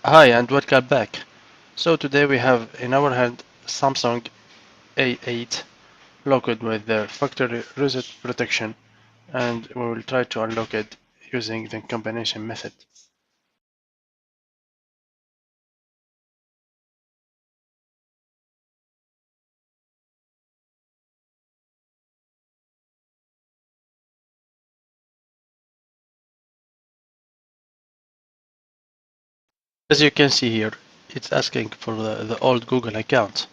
Hi and welcome back. So today we have in our hand Samsung A8 locked with the factory reset protection, and we will try to unlock it using the combination method. As you can see here, it's asking for the old Google account.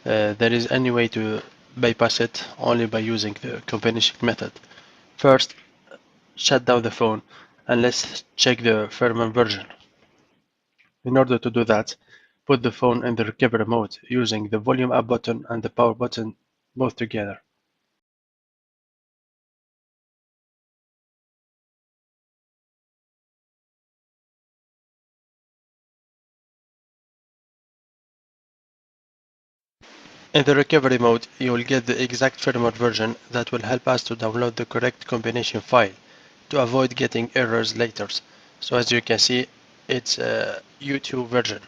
There is any way to bypass it only by using the combination method. First, shut down the phone and let's check the firmware version. In order to do that, put the phone in the recovery mode using the volume up button and the power button both together. In the recovery mode, you will get the exact firmware version that will help us to download the correct combination file to avoid getting errors later. So as you can see, it's a U2 version.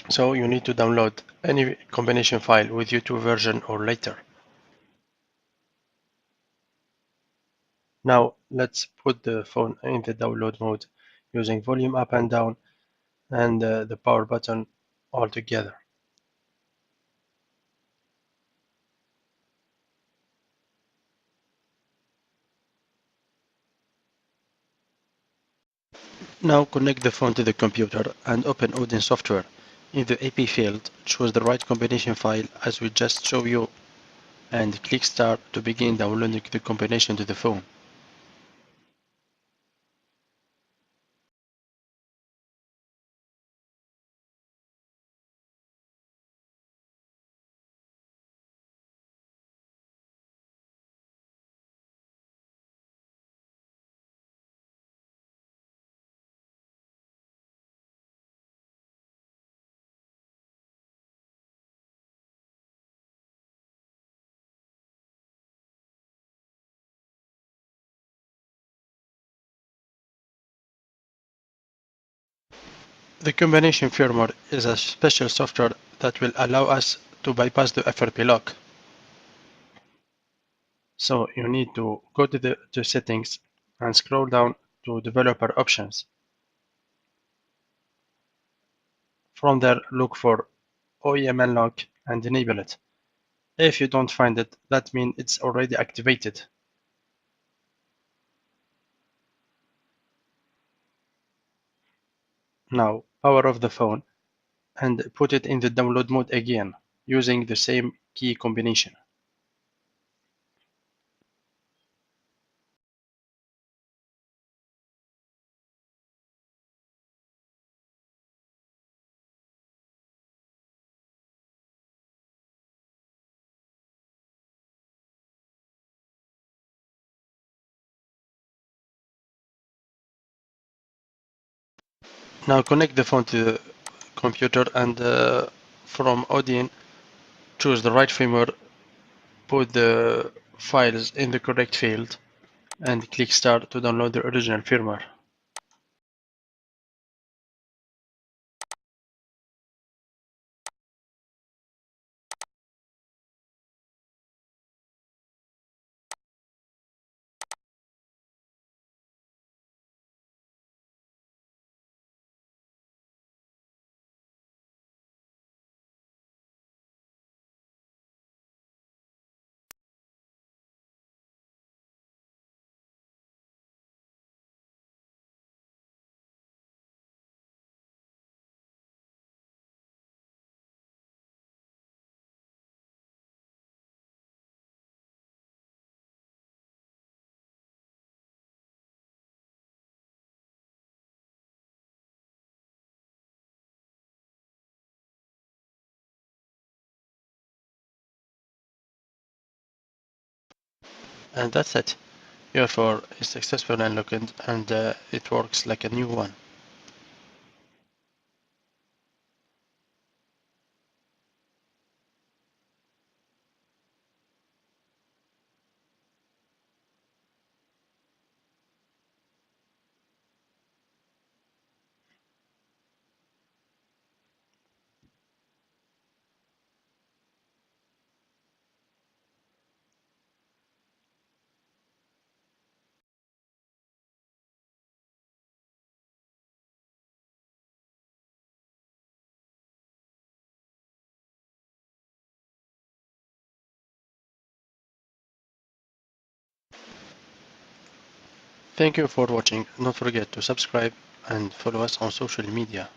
So you need to download any combination file with U2 version or later. Now let's put the phone in the download mode using volume up and down and the power button all together. Now connect the phone to the computer and open Odin software. In the AP field, choose the right combination file as we just showed you and click Start to begin downloading the combination to the phone. The combination firmware is a special software that will allow us to bypass the FRP lock. So you need to go to the settings and scroll down to developer options. From there, look for OEM unlock and enable it. If you don't find it, that means it's already activated. Now, power off the phone and put it in the download mode again, using the same key combination. Now connect the phone to the computer and from Odin, choose the right firmware, put the files in the correct field, and click Start to download the original firmware. And that's it. Your phone is successful unlocked and it works like a new one. Thank you for watching. Don't forget to subscribe and follow us on social media.